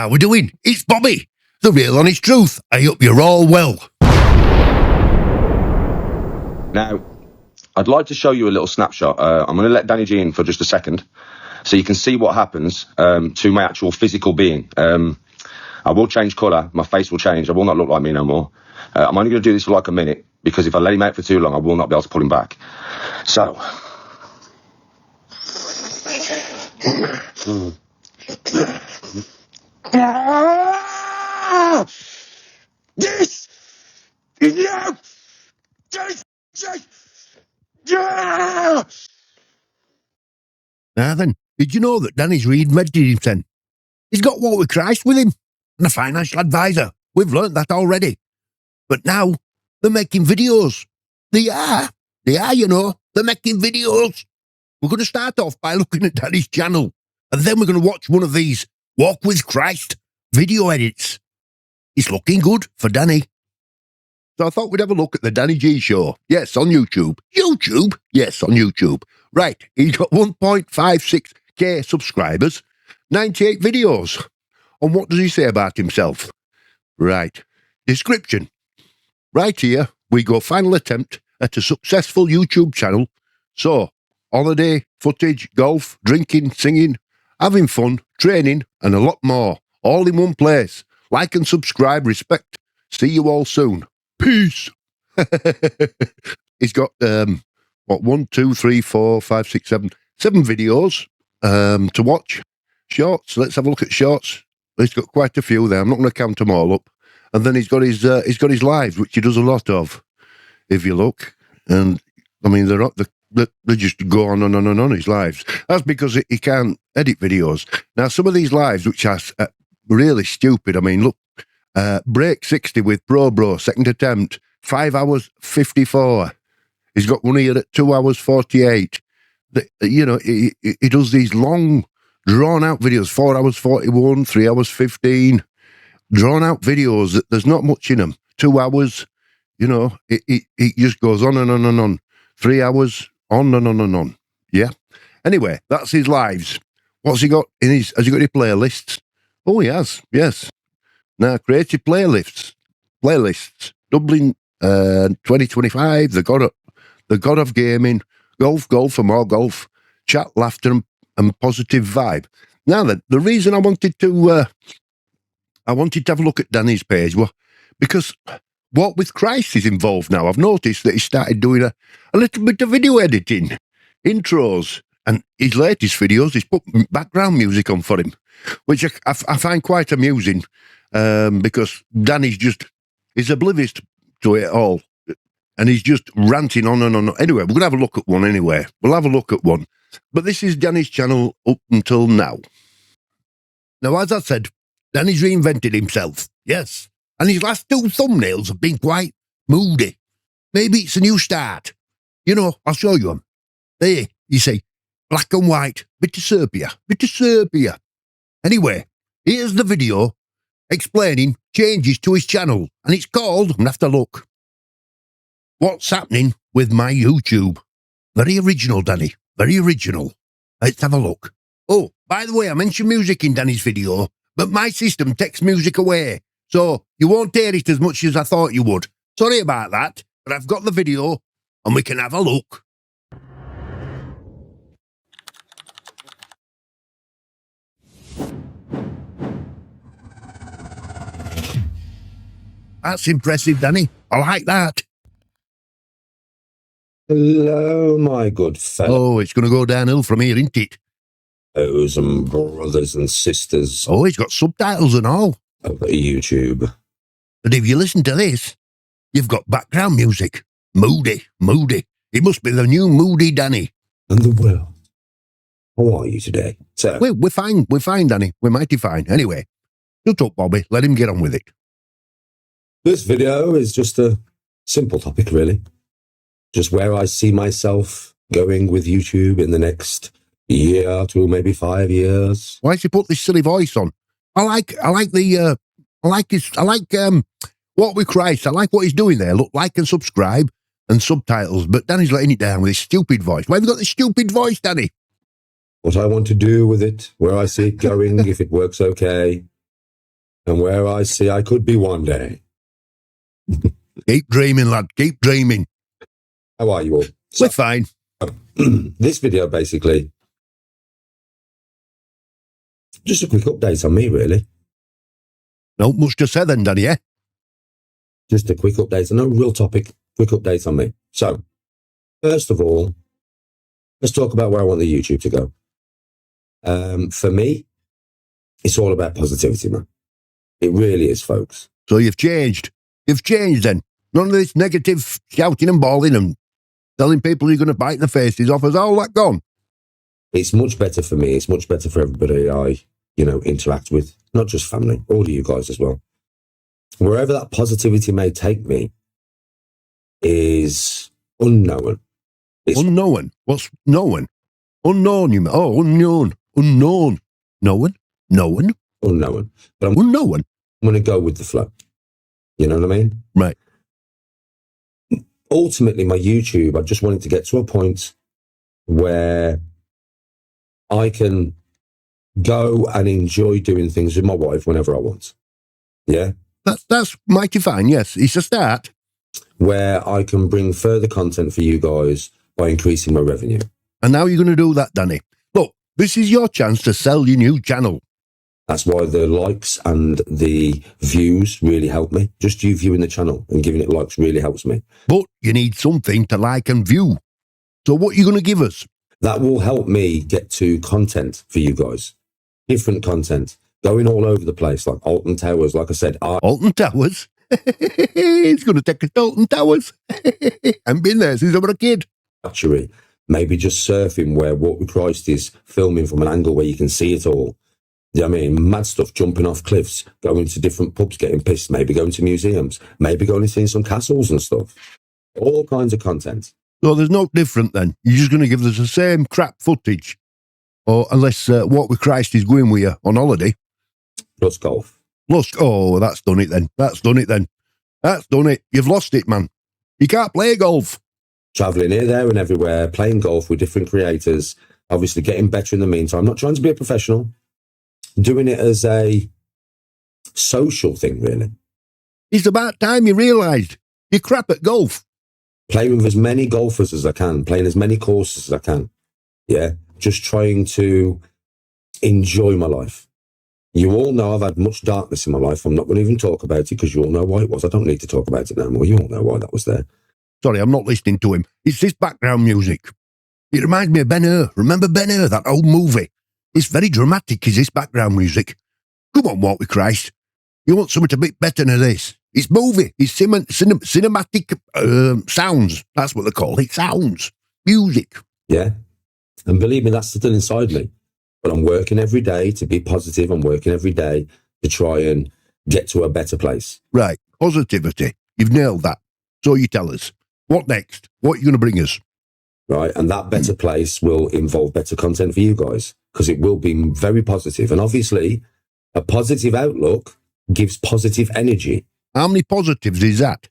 How we doing? It's Bobby, the real honest truth. I hope you're all well. Now, I'd like to show you a little snapshot. I'm going to let Danny G in for just a second so you can see what happens to my actual physical being. I will change colour. My face will change. I will not look like me no more. I'm only going to do this for like a minute because if I let him out for too long, I will not be able to pull him back. So... This is now. Now then, did you know that Danny's reinvented himself? He's got Walk with Christ with him and a financial advisor. We've learnt that already. But now they're making videos. They are, you know. They're making videos. We're going to start off by looking at Danny's channel, and then we're going to watch one of these Walk with Christ video edits. It's looking good for Danny. So I thought we'd have a look at the Danny G Show. Yes, on YouTube. YouTube? Yes, on YouTube. Right, he's got 1.56k subscribers, 98 videos. And what does he say about himself? Right, description. Right here, we go final attempt at a successful YouTube channel. So, holiday, footage, golf, drinking, singing, having fun, training, and a lot more. All in one place. Like and subscribe, respect. See you all soon. Peace. He's got, 7 videos to watch. Shorts, let's have a look at shorts. He's got quite a few there. I'm not going to count them all up. And then he's got his lives, which he does a lot of, if you look. And, I mean, they just go on his lives. That's because he can't edit videos. Now, some of these lives, which are really stupid, I mean, look, break 60 with Pro Bro, second attempt, 5 hours 54. He's got one here at 2 hours 48. You know, he does these long, drawn-out videos, 4 hours 41, 3 hours 15, drawn-out videos that there's not much in them. 2 hours, you know, it just goes on and on and on. 3 hours, on and on and on. Yeah? Anyway, that's his lives. What's he got in his... Has he got any playlists? Oh, he has, yes. Now, creative playlists. Dublin 2025, the God of Gaming, Golf for more golf, chat, laughter, and positive vibe. Now then, the reason I wanted to have a look at Danny's page was because Walk with Christ is involved now. I've noticed that he started doing a little bit of video editing, intros, and his latest videos, he's put background music on for him, which I find quite amusing because Danny's he's oblivious to it all. And he's just ranting on and on. Anyway, we're going to have a look at one anyway. We'll have a look at one. But this is Danny's channel up until now. Now, as I said, Danny's reinvented himself. Yes. And his last 2 thumbnails have been quite moody. Maybe it's a new start. You know, I'll show you them. There, you see, black and white, bit of sepia. Anyway, here's the video explaining changes to his channel. And it's called, I'm going to have to look, What's Happening with My YouTube. Very original, Danny. Very original. Let's have a look. Oh, by the way, I mentioned music in Danny's video, but my system takes music away, so you won't hear it as much as I thought you would. Sorry about that, but I've got the video, and we can have a look. That's impressive, Danny. I like that. Hello, my good fellow. Oh, it's going to go downhill from here, isn't it? And brothers and sisters Oh, it's got subtitles and all. of YouTube. And if you listen to this, you've got background music. Moody. It must be the new Moody Danny. And the world. How are you today? So, We're fine, Danny. We're mighty fine. Anyway, shut up, Bobby. Let him get on with it. this video is just a simple topic, really. Just where I see myself going with YouTube in the next year to maybe 5 years. Why has he put this silly voice on? I like Walk with Christ. I like what he's doing there. Look, like and subscribe and subtitles. But Danny's letting it down with his stupid voice. Why have you got this stupid voice, Danny? What I want to do with it, where I see it going, if it works okay, and where I see I could be one day. Keep dreaming, lad. Keep dreaming. How are you all? We're fine. This video, basically, just a quick update on me, really. Not much to say then, Danny, eh? Just a quick update. No real topic, quick update on me. So, first of all, let's talk about where I want the YouTube to go. For me, it's all about positivity, man. It really is, folks. So you've changed. You've changed then. None of this negative shouting and bawling and telling people you're going to bite the faces off. Is all that gone? It's much better for me. It's much better for everybody I, interact with, not just family, all of you guys as well. Wherever that positivity may take me is unknown. It's unknown. What's known? Unknown, you mean? Oh, unknown. Unknown. Known? Known? unknown. But I'm Unknown? going to go with the flow. You know what I mean? Right. Ultimately, my YouTube, I just wanted to get to a point where I can go and enjoy doing things with my wife whenever I want. Yeah? That's mighty fine, yes. It's a start. Where I can bring further content for you guys by increasing my revenue. And now you're going to do that, Danny. Look, this is your chance to sell your new channel. That's why the likes and the views really help me. Just you viewing the channel and giving it likes really helps me. But you need something to like and view. So what are you going to give us? That will help me get to content for you guys. Different content. Going all over the place, like Alton Towers. Like I said, Alton Towers? It's going to take us to Alton Towars. I haven't been there since I was a kid. archery. Maybe just surfing where Walter Christ is filming from an angle where you can see it all. You know what I mean? Mad stuff, jumping off cliffs, going to different pubs, getting pissed, maybe going to museums, maybe going and seeing some castles and stuff. All kinds of content. So there's no different then. You're just going to give us the same crap footage. Or unless Walter Christ is going with you on holiday. Plus golf. Plus, oh, that's done it then. That's done it then. That's done it. You've lost it, man. You can't play golf. Travelling here, there and everywhere, playing golf with different creators, obviously getting better in the meantime. Not trying to be a professional. Doing it as a social thing, really. It's about time you realised you're crap at golf. Playing with as many golfers as I can, playing as many courses as I can. Yeah, just trying to enjoy my life. You all know I've had much darkness in my life. I'm not going to even talk about it because you all know why it was. I don't need to talk about it no more. You all know why that was there. Sorry, I'm not listening to him. It's this background music. It reminds me of Ben Hur. Remember Ben Hur, that old movie? It's very dramatic, is this background music. Come on, Walter Christ. You want something a bit better than this? It's movie. It's cinematic sounds. That's what they call it. Sounds. Music. Yeah. And believe me, that's still inside me. But I'm working every day to be positive. I'm working every day to try and get to a better place. Right. Positivity. You've nailed that. So you tell us. What next? What are you going to bring us? Right. And that better place will involve better content for you guys because it will be very positive. And obviously, a positive outlook gives positive energy. How many positives is that?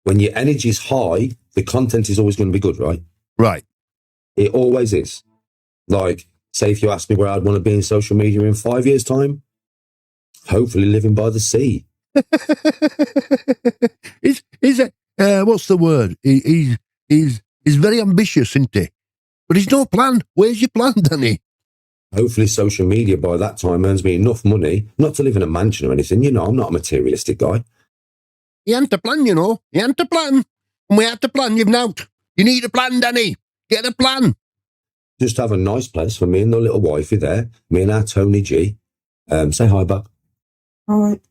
When your energy is high, the content is always going to be good, right? Right. It always is. Like, say if you ask me where I'd want to be in social media in 5 years' time, hopefully living by the sea. Is it? What's the word? He's very ambitious, isn't he? But he's no plan. Where's your plan, Danny? Hopefully social media by that time earns me enough money, not to live in a mansion or anything. You know, I'm not a materialistic guy. He ain't a plan, you know. He ain't a plan. And we had to plan, you've not. You need a plan, Danny. Get a plan. Just have a nice place for me and the little wifey there. Me and our Tony G. Say hi, Bob. All right.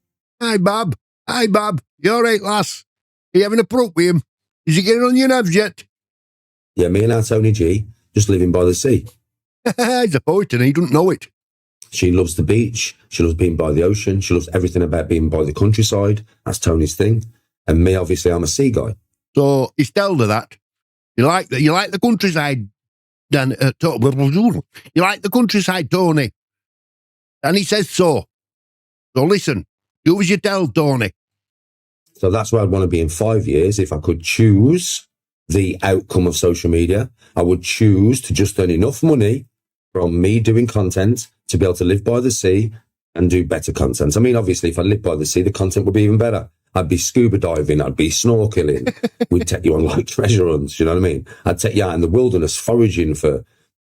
Hi, Bob. Hi, Bob. You all right, lass? Are you having a prope with him? Is he getting on your nerves yet? Yeah, me and our Tony G, just living by the sea. He's a poet and he doesn't know it. She loves the beach. She loves being by the ocean. She loves everything about being by the countryside. That's Tony's thing. And me, obviously, I'm a sea guy. So he's told her that. You like the countryside, Dan, you like the countryside, Tony. And he says so. So listen, do as you tell, Tony. So that's where I'd want to be in 5 years. If I could choose the outcome of social media, I would choose to just earn enough money from me doing content to be able to live by the sea, and do better content. I mean, obviously, if I lived by the sea, the content would be even better. I'd be scuba diving, I'd be snorkeling. We'd take you on like treasure hunts, you know what I mean? I'd take you out in the wilderness foraging for,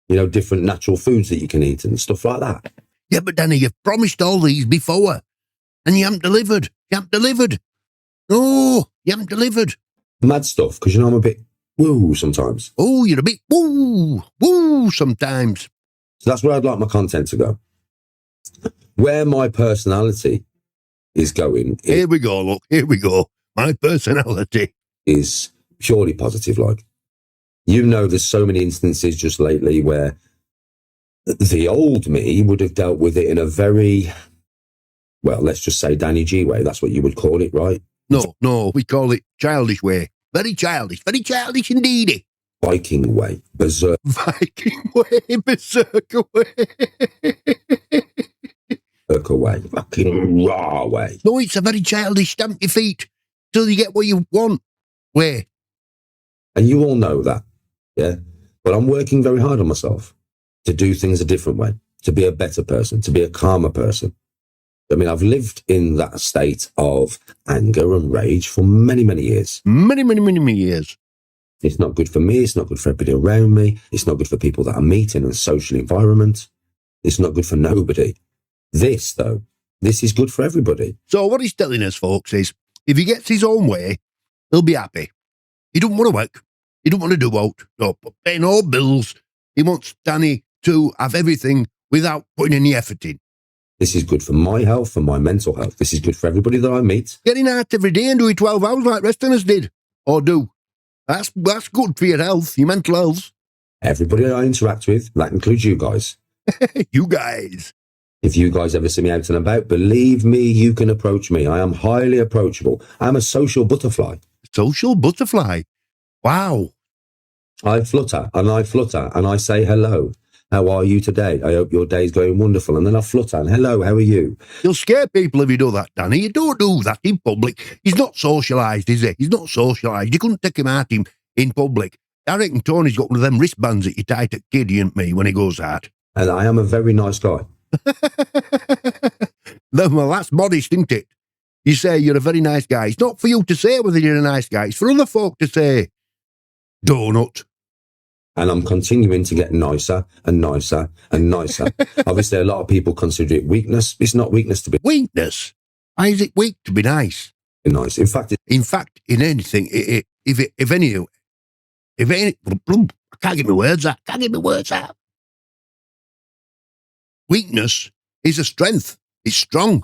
different natural foods that you can eat and stuff like that. Yeah, but Danny, you've promised all these before, and you haven't delivered. You haven't delivered. No, you haven't delivered. Mad stuff, because I'm a bit woo sometimes. Oh, you're a bit woo sometimes. So that's where I'd like my content to go. Where my personality is going. Here we go, look, here we go. My personality is purely positive, like. There's so many instances just lately where the old me would have dealt with it in a very, well, let's just say Danny G way. That's what you would call it, right? No, we call it childish way. Very childish indeed. Viking way, berserk. Viking way, berserker way. Berserker way, fucking raw way. No, it's a very childish stamp your feet till you get what you want way. And you all know that, yeah? But I'm working very hard on myself to do things a different way, to be a better person, to be a calmer person. I mean, I've lived in that state of anger and rage for many, many years. Many years. It's not good for me. It's not good for everybody around me. It's not good for people that I meet in a social environment. It's not good for nobody. This, though, this is good for everybody. So what he's telling us, folks, is if he gets his own way, he'll be happy. He don't want to work. He don't want to do out. No, pay no bills. He wants Danny to have everything without putting any effort in. This is good for my health, for my mental health. This is good for everybody that I meet. Getting out every day and doing 12 hours like the rest of us did. Or do. That's good for your health, your mental health. Everybody I interact with, that includes you guys. You guys. If you guys ever see me out and about, believe me, you can approach me. I am highly approachable. I'm a social butterfly. Social butterfly. Wow. I flutter and I say hello. How are you today? I hope your day's going wonderful. And then I flutter and hello, how are you? You'll scare people if you do that, Danny. You don't do that in public. He's not socialised, is he? He's not socialised. You couldn't take him out in public. I reckon Tony's got one of them wristbands that you tie to Kiddy and me when he goes out. And I am a very nice guy. Well, that's modest, isn't it? You say you're a very nice guy. It's not for you to say whether you're a nice guy. It's for other folk to say, donut. And I'm continuing to get nicer and nicer and nicer. Obviously, a lot of people consider it weakness. It's not weakness to be weakness. Why is it weak to be nice? Nice. In fact, in anything, if any, I can't get my words out. Weakness is a strength. It's strong.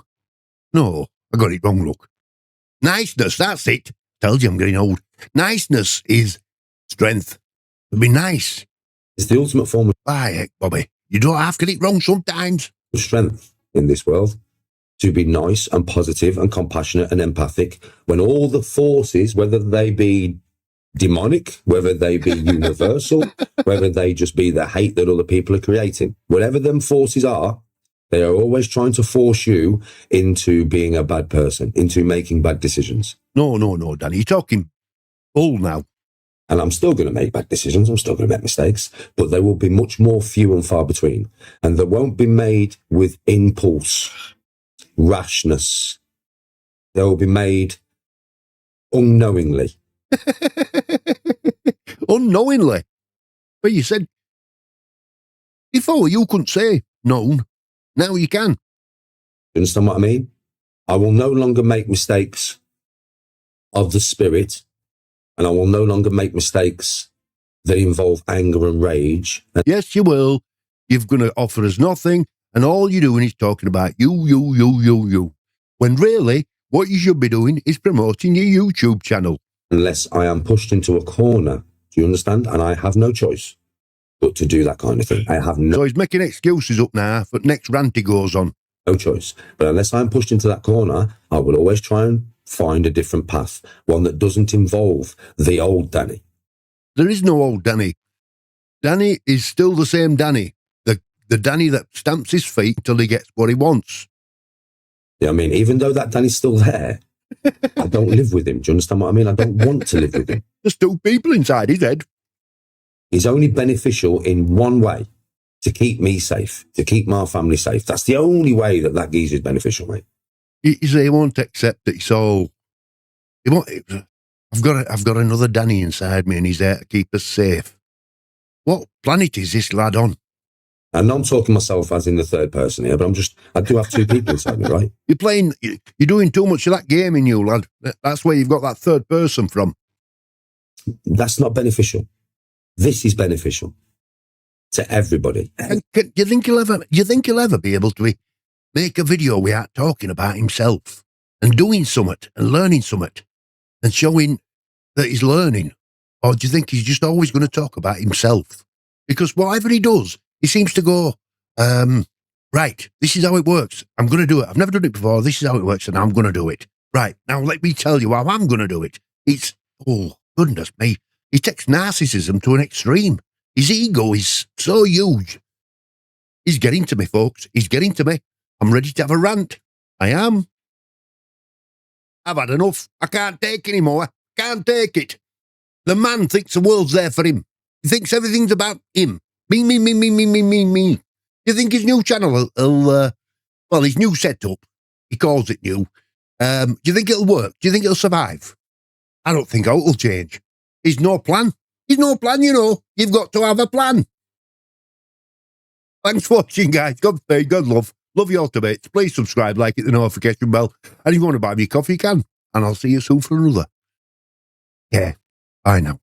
No, I got it wrong. Look, niceness. That's it. Tells you I'm getting old. Niceness is strength. Be nice. It's the ultimate form of heck, Bobby. You don't have to get it wrong sometimes. Strength in this world. To be nice and positive and compassionate and empathic when all the forces, whether they be demonic, whether they be universal, whether they just be the hate that other people are creating, whatever them forces are, they are always trying to force you into being a bad person, into making bad decisions. No, Danny. You're talking bull now. And I'm still going to make bad decisions. I'm still going to make mistakes, but they will be much more few and far between. And they won't be made with impulse, rashness. They will be made unknowingly. Unknowingly? But you said before you couldn't say known. Now you can. You understand what I mean? I will no longer make mistakes of the spirit. And I will no longer make mistakes that involve anger and rage. Yes, you will. You're going to offer us nothing, and all you're doing is talking about you. When really, what you should be doing is promoting your YouTube channel. Unless I am pushed into a corner, do you understand? And I have no choice but to do that kind of thing. I have no... So he's making excuses up now, but next rant he goes on. No choice. But unless I'm pushed into that corner, I will always try and find a different path, one that doesn't involve the old Danny. There is no old Danny. Danny is still the same Danny. The Danny that stamps his feet until he gets what he wants. Yeah, I mean, even though that Danny's still there, I don't live with him. Do you understand what I mean? I don't want to live with him. There's two people inside his head. He's only beneficial in one way, to keep me safe, to keep my family safe. That's the only way that geezer is beneficial, mate. You say he won't accept that it's all. He won't. I've got another Danny inside me, and he's there to keep us safe. What planet is this lad on? And I'm talking myself as in the third person here, but I do have two people inside me, right? You're doing too much of that gaming, you lad. That's where you've got that third person from. That's not beneficial. This is beneficial to everybody. And do you think he'll ever be able to make a video without talking about himself and doing something and learning something and showing that he's learning? Or do you think he's just always going to talk about himself? Because whatever he does, he seems to go, right, this is how it works. I'm going to do it. I've never done it before. This is how it works, and I'm going to do it. Right, now let me tell you how I'm going to do it. Oh, goodness me. He takes narcissism to an extreme. His ego is so huge. He's getting to me, folks. He's getting to me. I'm ready to have a rant. I am. I've had enough. I can't take anymore. Can't take it. The man thinks the world's there for him. He thinks everything's about him. Me. You think his new channel his new setup, he calls it new. Do you think it'll work? Do you think it'll survive? I don't think it'll change. He's no plan. He's no plan, you know. You've got to have a plan. Thanks for watching, guys. God faith, God love. Love your debates. Please subscribe, like it, the notification bell. And if you want to buy me a coffee, you can. And I'll see you soon for another. Yeah. Bye now.